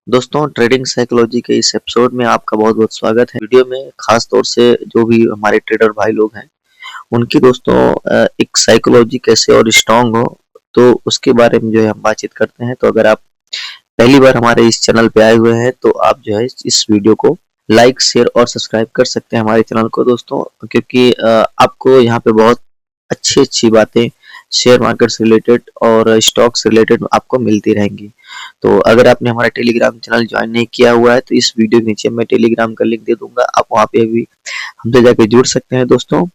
दोस्तों trading psychology के इस एपिसोड में आपका बहुत बहुत स्वागत है। वीडियो में खास तौर से जो भी हमारे ट्रेडर भाई लोग हैं उनकी दोस्तों एक साइकोलॉजी कैसे और स्ट्रांग हो तो उसके बारे में जो है हम बातचीत करते हैं। तो अगर आप पहली बार हमारे इस चैनल पे आए हुए हैं तो आप जो है इस वीडियो को लाइक शेयर और सब्सक्राइब कर सकते हैं हमारे चैनल को दोस्तों, क्योंकि आपको यहाँ पे बहुत अच्छी अच्छी बातें शेयर मार्केट से रिलेटेड और स्टॉक से रिलेटेड आपको मिलती रहेंगी। तो अगर आपने हमारा टेलीग्राम चैनल ज्वाइन नहीं किया हुआ है तो इस वीडियो के नीचे मैं टेलीग्राम का लिंक दे दूंगा, आप वहाँ पे भी हमसे जाके जुड़ सकते हैं दोस्तों।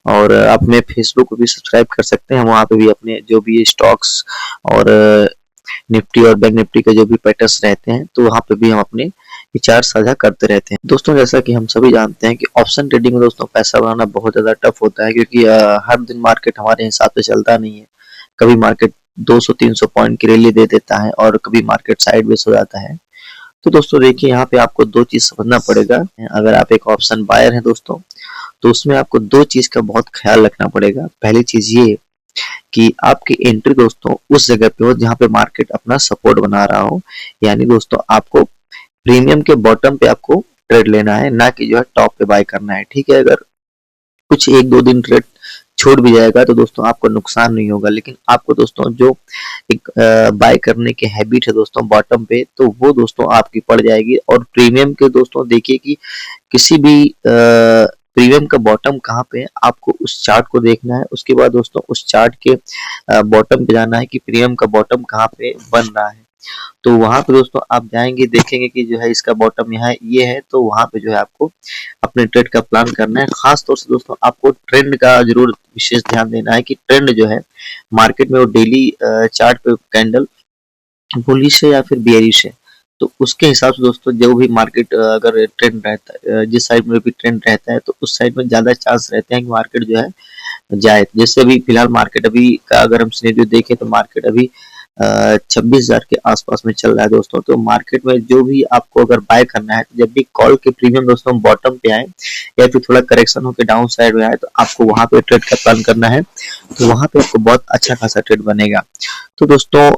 और आप अपने फेसबुक को भी सब्सक्राइब कर सकते हैं, वहाँ पे भी अपने जो भी स्टॉक्स और निफ्टी और बैंक निफ्टी के जो भी पैटर्न्स रहते हैं तो वहाँ पे भी हम अपने विचार साझा करते रहते हैं दोस्तों। जैसा कि हम सभी जानते हैं कि ऑप्शन ट्रेडिंग में दोस्तों पैसा बनाना बहुत ज़्यादा टफ होता है, क्योंकि हर दिन मार्केट हमारे हिसाब से चलता नहीं है। कभी मार्केट 200-300 पॉइंट की रैली दे देता है और कभी मार्केट साइडवेज हो जाता है। तो दोस्तों देखिए, यहाँ पे आपको दो चीज समझना पड़ेगा। अगर आप एक ऑप्शन बायर हैं दोस्तों तो उसमें आपको दो चीज का बहुत ख्याल रखना पड़ेगा। पहली चीज ये कि आपकी एंट्री दोस्तों उस जगह पे हो जहाँ पे मार्केट अपना सपोर्ट बना रहा हो, यानी दोस्तों आपको प्रीमियम के बॉटम पे आपको ट्रेड लेना है, ना कि जो है टॉप पे बाय करना है। ठीक है, अगर कुछ एक दो दिन ट्रेड छूट भी जाएगा तो दोस्तों आपको नुकसान नहीं होगा, लेकिन आपको दोस्तों जो एक बाय करने की हैबिट है दोस्तों बॉटम पे, तो वो दोस्तों आपकी पड़ जाएगी। और प्रीमियम के दोस्तों देखिए कि किसी भी प्रीमियम का बॉटम कहाँ पे है, आपको उस चार्ट को देखना है। उसके बाद दोस्तों उस चार्ट के बॉटम पे जाना है कि प्रीमियम का बॉटम कहाँ पे बन रहा है। तो वहां पे दोस्तों आप जाएंगे, देखेंगे कि जो है इसका बॉटम यहाँ ये है, तो वहां पे जो है आपको अपने ट्रेड का प्लान करना है। खास तौर से दोस्तों आपको ट्रेंड का जरूर विशेष ध्यान देना है कि ट्रेंड जो है मार्केट में वो डेली चार्ट पे कैंडल बुलिश है या फिर बेयरिश है, तो उसके हिसाब से दोस्तों जो भी मार्केट अगर ट्रेंड रहता है, जिस साइड में भी ट्रेंड रहता है तो उस साइड में ज्यादा चांस रहते हैं कि मार्केट जो है जाए। जैसे अभी फिलहाल मार्केट अभी का अगर हम सिनेरियो देखें तो मार्केट अभी 26,000 के आसपास में चल रहा है दोस्तों। तो मार्केट में जो भी आपको अगर बाय करना है, तो जब भी कॉल के प्रीमियम दोस्तों बॉटम पे आए या फिर थोड़ा करेक्शन होकर डाउन साइड में आए तो आपको वहां पे ट्रेड का प्लान करना है, तो वहां पे आपको बहुत अच्छा खासा ट्रेड बनेगा। तो दोस्तों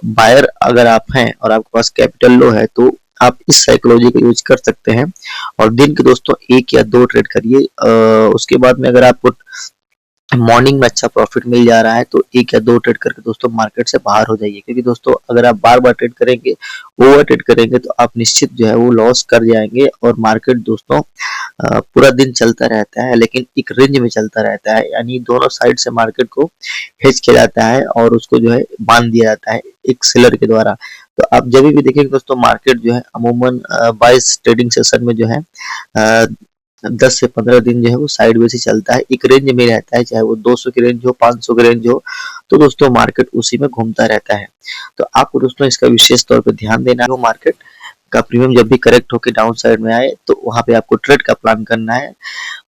बायर अगर आप हैं और आपके पास कैपिटल लो है तो आप इस साइकोलॉजी का यूज कर सकते हैं और दिन के दोस्तों एक या दो ट्रेड करिए। उसके बाद में अगर आपको मॉर्निंग में अच्छा प्रॉफिट मिल जा रहा है तो एक या दो ट्रेड करके दोस्तों मार्केट से बाहर हो जाइए, क्योंकि दोस्तों अगर आप बार बार ट्रेड करेंगे, ओवर ट्रेड करेंगे तो आप निश्चित जो है वो लॉस कर जाएंगे। और मार्केट दोस्तों पूरा दिन चलता रहता है लेकिन एक रेंज में चलता रहता है, यानी दोनों साइड से मार्केट को हेज किया जाता है और उसको जो है बांध दिया जाता है एक सेलर के द्वारा। तो आप जब भी देखेंगे दोस्तों मार्केट जो है अमूमन 22 ट्रेडिंग सेशन में जो है 10 से 15 दिन जो है वो साइडवेज ही चलता है, एक रेंज में रहता है, चाहे वो 200 की रेंज हो 500 की रेंज हो, तो दोस्तों मार्केट उसी में घूमता रहता है। तो आपको दोस्तों इसका विशेष तौर पर ध्यान देना है। वो मार्केट का प्रीमियम जब भी करेक्ट होकर डाउन साइड में आए तो वहां पे आपको ट्रेड का प्लान करना है।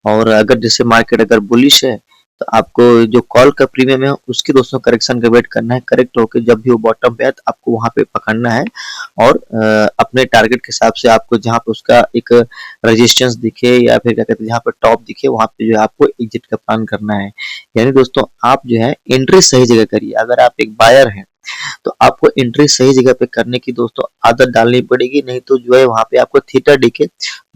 और अगर जैसे मार्केट अगर बुलिश है तो आपको जो कॉल का प्रीमियम है उसकी दोस्तों करेक्शन का वेट करना है। करेक्ट होकर जब भी वो बॉटम पे आए तो आपको वहां पे पकड़ना है और अपने टारगेट के हिसाब से आपको जहां पे उसका एक रेजिस्टेंस दिखे या फिर क्या कहते हैं जहां पे टॉप दिखे वहां पे जो है आपको एग्जिट का प्लान करना है। यानी दोस्तों आप जो है एंट्री सही जगह करिए। अगर आप एक बायर हैं तो आपको एंट्री सही जगह पे करने की दोस्तों आदत डालनी पड़ेगी, नहीं तो जो है वहां पे आपको थीटा डीके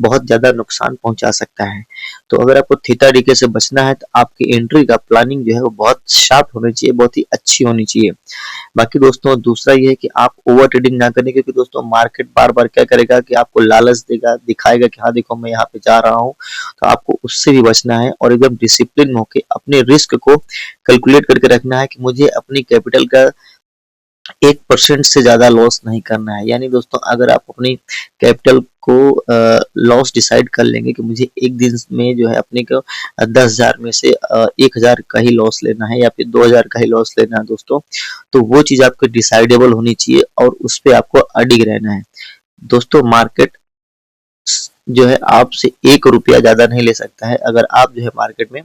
बहुत ज्यादा नुकसान पहुंचा सकता है। तो अगर आपको थीटा डीके से बचना है तो आपकी एंट्री का प्लानिंग जो है वो बहुत शार्प होनी चाहिए, बहुत ही अच्छी होनी चाहिए। बाकी दोस्तों दूसरा ये है कि आप ओवर ट्रेडिंग ना करें, क्योंकि दोस्तों मार्केट बार बार क्या करेगा कि आपको लालच देगा, दिखाएगा कि हाँ देखो मैं यहाँ पे जा रहा हूँ, तो आपको उससे भी बचना है और एकदम डिसिप्लिन होकर अपने रिस्क को कैलकुलेट करके रखना है कि मुझे अपनी कैपिटल का 1% से ज्यादा लॉस नहीं करना है। यानी दोस्तों अगर आप अपनी कैपिटल को लॉस डिसाइड कर लेंगे कि मुझे एक दिन में जो है अपने को 10,000 में से 1,000 का ही लॉस लेना है या फिर 2,000 का ही लॉस लेना है दोस्तों, तो वो चीज आपको डिसाइडेबल होनी चाहिए और उस पर आपको अडिग रहना है। दोस्तों मार्केट जो है आपसे 1 रुपया ज्यादा नहीं ले सकता है। अगर आप जो है मार्केट में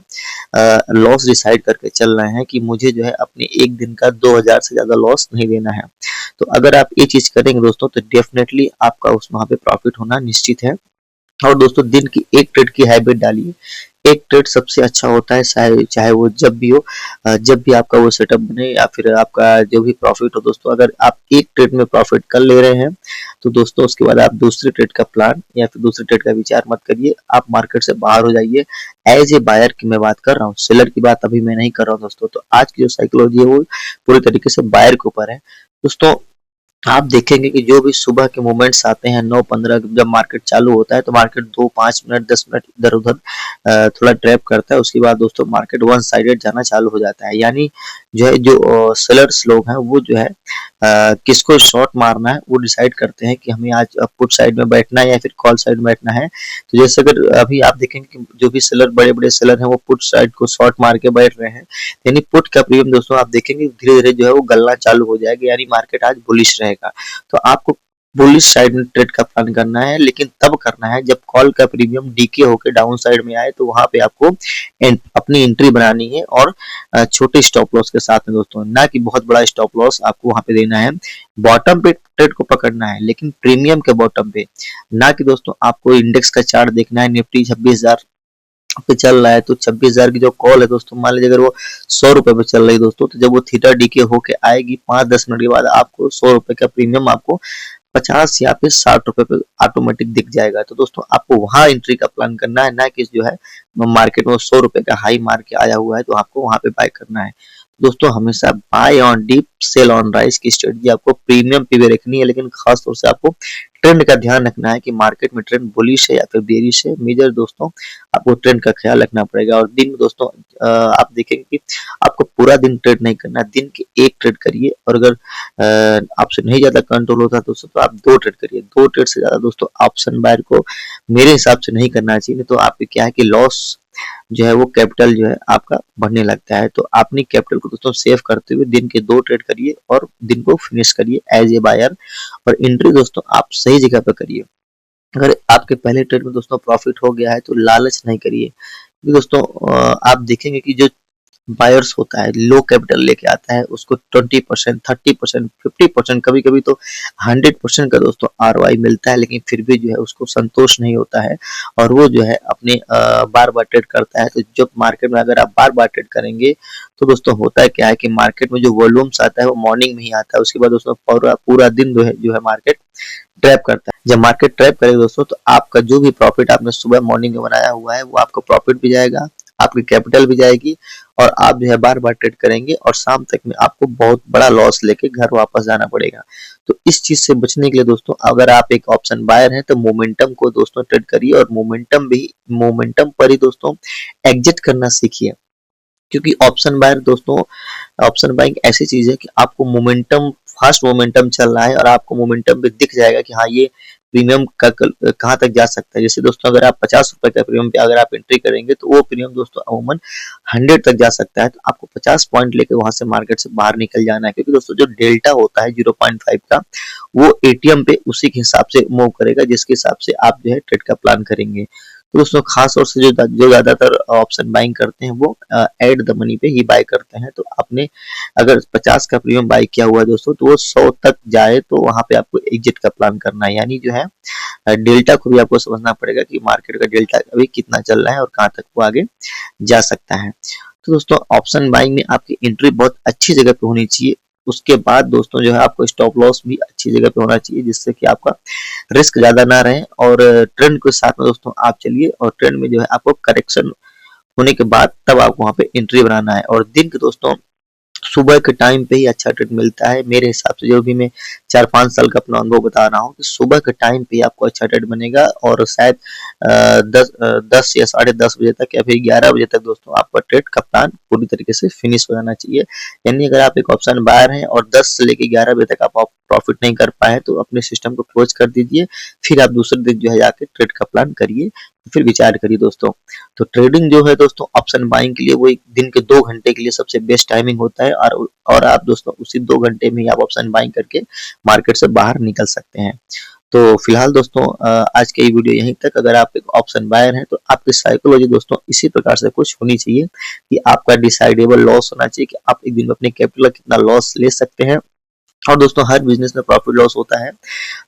लॉस डिसाइड करके चल रहे हैं कि मुझे जो है अपने एक दिन का 2,000 से ज्यादा लॉस नहीं लेना है, तो अगर आप ये चीज करेंगे दोस्तों तो डेफिनेटली आपका उस वहां पे प्रॉफिट होना निश्चित है। और दोस्तों दिन की एक ट्रेड की हैबिट डालिए। एक ट्रेड सबसे अच्छा होता है, चाहे चाहे वो जब भी हो, जब भी आपका वो सेटअप बने या फिर आपका जो भी प्रॉफिट हो दोस्तों। अगर आप एक ट्रेड में प्रॉफिट कर ले रहे हैं तो दोस्तों उसके बाद आप दूसरी ट्रेड का प्लान या फिर दूसरी ट्रेड का विचार मत करिए, आप मार्केट से बाहर हो जाइए। एज ए बायर की मैं बात कर रहा हूँ, सेलर की बात अभी मैं नहीं कर रहा हूँ दोस्तों। तो आज की जो साइकोलॉजी है वो पूरी तरीके से बायर के ऊपर है दोस्तों। आप देखेंगे कि जो भी सुबह के मोमेंट्स आते हैं 9:15, जब मार्केट चालू होता है तो मार्केट 2-5 मिनट 10 मिनट इधर उधर थोड़ा ट्रैप करता है, उसके बाद दोस्तों मार्केट वन साइडेड जाना चालू हो जाता है। यानी जो है जो सेलर्स लोग हैं वो जो है किसको शॉर्ट मारना है वो डिसाइड करते हैं कि हमें आज पुट साइड में बैठना है या फिर कॉल साइड में बैठना है। तो जैसे अगर अभी आप देखेंगे कि जो भी सेलर बड़े बड़े सेलर हैं वो पुट साइड को शॉर्ट मार के बैठ रहे हैं, यानी पुट का प्रीमियम दोस्तों आप देखेंगे धीरे धीरे जो है वो गलना चालू हो जाएगा, यानी मार्केट आज बुलिश रहेगा। तो आपको बुलिश साइड में ट्रेड का प्लान करना है, लेकिन तब करना है जब कॉल का प्रीमियम डीके होकर डाउन साइड में आए, तो वहां पे आपको अपनी एंट्री बनानी है और छोटे स्टॉप लॉस के साथ में दोस्तों, ना कि बहुत बड़ा स्टॉप लॉस आपको वहां पे देना है। बॉटम पे ट्रेड को पकड़ना है लेकिन प्रीमियम के बॉटम पे, ना कि दोस्तों आपको इंडेक्स का चार्ट देखना है। निफ्टी 26,000 पे चल रहा है तो 26,000 की जो कॉल है दोस्तों, मान लीजिए अगर वो 100 रुपए पे चल रही है दोस्तों, तो जब वो थीटा डीके होके आएगी 5-10 मिनट के बाद आपको 100 रुपए का प्रीमियम आपको 50 या फिर 60 रुपए पे ऑटोमेटिक दिख जाएगा। तो दोस्तों आपको वहां एंट्री का प्लान करना है, ना कि जो है मार्केट में 100 रुपए का हाई मार के आया हुआ है तो आपको वहां पे बाय करना है। दोस्तों हमेशा buy on dip sell on rise की स्ट्रेटजी आपको प्रीमियम पे भी रखनी है, लेकिन खास तौर से आपको ट्रेंड का ध्यान रखना है कि मार्केट में ट्रेंड बुलिश है या फिर बेरिश है। मेजर दोस्तों आपको ट्रेंड का ख्याल रखना पड़ेगा। और दिन में दोस्तों आप देखेंगे कि आपको पूरा दिन ट्रेड नहीं करना, दिन के एक ट्रेड करिए। और अगर आपसे नहीं ज्यादा कंट्रोल होता दोस्तों तो आप दो ट्रेड करिए। दो ट्रेड से ज्यादा दोस्तों ऑप्शन बायर को मेरे हिसाब से नहीं करना चाहिए, तो आप क्या है कि लॉस जो है वो कैपिटल जो है आपका बढ़ने लगता है। तो अपनी कैपिटल को दोस्तों सेव करते हुए दिन के दो ट्रेड करिए और दिन को फिनिश करिए एज ए बायर। और एंट्री दोस्तों आप सही जगह पे करिए। अगर आपके पहले ट्रेड में दोस्तों प्रॉफिट हो गया है तो लालच नहीं करिए, क्योंकि दोस्तों आप देखेंगे कि जो बायर्स होता है लो कैपिटल लेके आता है, उसको 20%, 30%, 50%, कभी कभी तो 100% का दोस्तों आरओआई मिलता है, लेकिन फिर भी जो है उसको संतोष नहीं होता है और वो जो है अपने बार बार ट्रेड करता है। तो जब मार्केट में अगर आप बार बार ट्रेड करेंगे तो दोस्तों होता है क्या है कि मार्केट में जो वॉल्यूम्स आता है वो मॉर्निंग में ही आता है, उसके बाद दोस्तों पूरा पूरा दिन जो है मार्केट ट्रैप करता है। जब मार्केट ट्रैप करेगा दोस्तों तो आपका जो भी प्रॉफिट आपने सुबह मॉर्निंग में बनाया हुआ है वो आपका प्रॉफिट भी जाएगा, आपकी कैपिटल भी जाएगी और आप जो है बार बार ट्रेड करेंगे और शाम तक में आपको बहुत बड़ा लॉस लेके घर वापस जाना पड़ेगा। तो इस चीज से बचने के लिए दोस्तों अगर आप एक ऑप्शन बायर हैं तो मोमेंटम को दोस्तों ट्रेड करिए और मोमेंटम पर ही दोस्तों एग्जिट करना सीखिए। क्योंकि ऑप्शन बायर दोस्तों, ऑप्शन बाइंग ऐसी चीज है कि आपको मोमेंटम, फास्ट मोमेंटम चल रहा है और आपको मोमेंटम पे दिख जाएगा कि हाँ ये प्रीमियम कहाँ तक जा सकता है। जैसे दोस्तों अगर आप 50 रुपए का प्रीमियम पे अगर आप एंट्री करेंगे तो वो प्रीमियम दोस्तों अमूमन 100 तक जा सकता है। तो आपको 50 पॉइंट लेके वहां से मार्केट से बाहर निकल जाना है, क्योंकि दोस्तों जो डेल्टा होता है 0.5 का वो एटीएम पे उसी के हिसाब से मूव करेगा जिसके हिसाब से आप जो है ट्रेड का प्लान करेंगे। तो दोस्तों खास तौर से जो ज्यादातर ऑप्शन बाइंग करते हैं वो एड द मनी पे ही बाय करते हैं। तो आपने अगर 50 का प्रीमियम बाय किया हुआ है दोस्तों तो वो 100 तक जाए तो वहां पे आपको एग्जिट का प्लान करना है। यानी जो है डेल्टा को भी आपको समझना पड़ेगा कि मार्केट का डेल्टा अभी कितना चल रहा है और कहाँ तक वो आगे जा सकता है। तो दोस्तों ऑप्शन बाइंग में आपकी एंट्री बहुत अच्छी जगह पे होनी चाहिए। उसके बाद दोस्तों जो है आपको स्टॉप लॉस भी अच्छी जगह पे होना चाहिए, जिससे कि आपका रिस्क ज्यादा ना रहे और ट्रेंड के साथ में दोस्तों आप चलिए। और ट्रेंड में जो है आपको करेक्शन होने के बाद तब आपको वहां पे एंट्री बनाना है। और दिन के दोस्तों सुबह के टाइम पे ही अच्छा ट्रेड मिलता है मेरे हिसाब से। जो भी मैं 4-5 साल का अपना अनुभव बता रहा हूँ कि सुबह के टाइम पे आपको अच्छा ट्रेड बनेगा और शायद 10 या 10:30 बजे तक या फिर 11 बजे तक दोस्तों आपका ट्रेड का प्लान पूरी तरीके से फिनिश हो जाना चाहिए। यानी अगर आप एक ऑप्शन बायर हैं और 10 से लेके 11 बजे तक आप प्रॉफिट नहीं कर पाए तो अपने सिस्टम को क्लोज कर दीजिए, फिर आप दूसरे दिन जो है जाके ट्रेड का प्लान करिए, फिर विचार करिए दोस्तों। तो ट्रेडिंग जो है दोस्तों ऑप्शन बाइंग के लिए वो एक दिन के 2 घंटे के लिए सबसे बेस्ट टाइमिंग होता है और आप दोस्तों उसी 2 घंटे में ही आप ऑप्शन बाइंग करके मार्केट से बाहर निकल सकते हैं। तो फिलहाल दोस्तों आज के ये वीडियो यहीं तक। अगर आप एक ऑप्शन बायर हैं तो आपकी साइकोलॉजी दोस्तों इसी प्रकार से कुछ होनी चाहिए कि आपका डिसाइडेबल लॉस होना चाहिए कि आप एक दिन में अपने कैपिटल का कितना लॉस ले सकते हैं और दोस्तों हर बिजनेस में प्रॉफिट लॉस होता है,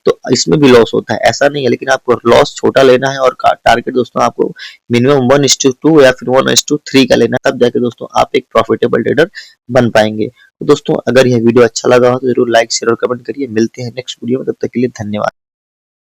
तो इसमें भी लॉस होता है, ऐसा नहीं है, लेकिन आपको लॉस छोटा लेना है और टारगेट दोस्तों आपको मिनिमम 1:2 या फिर 1:3 का लेना है, तब जाके दोस्तों आप एक प्रॉफिटेबल ट्रेडर बन पाएंगे। तो दोस्तों अगर यह वीडियो अच्छा लगा हो तो जरूर लाइक शेयर और कमेंट करिए। मिलते हैं नेक्स्ट वीडियो में, तब तक के लिए धन्यवाद।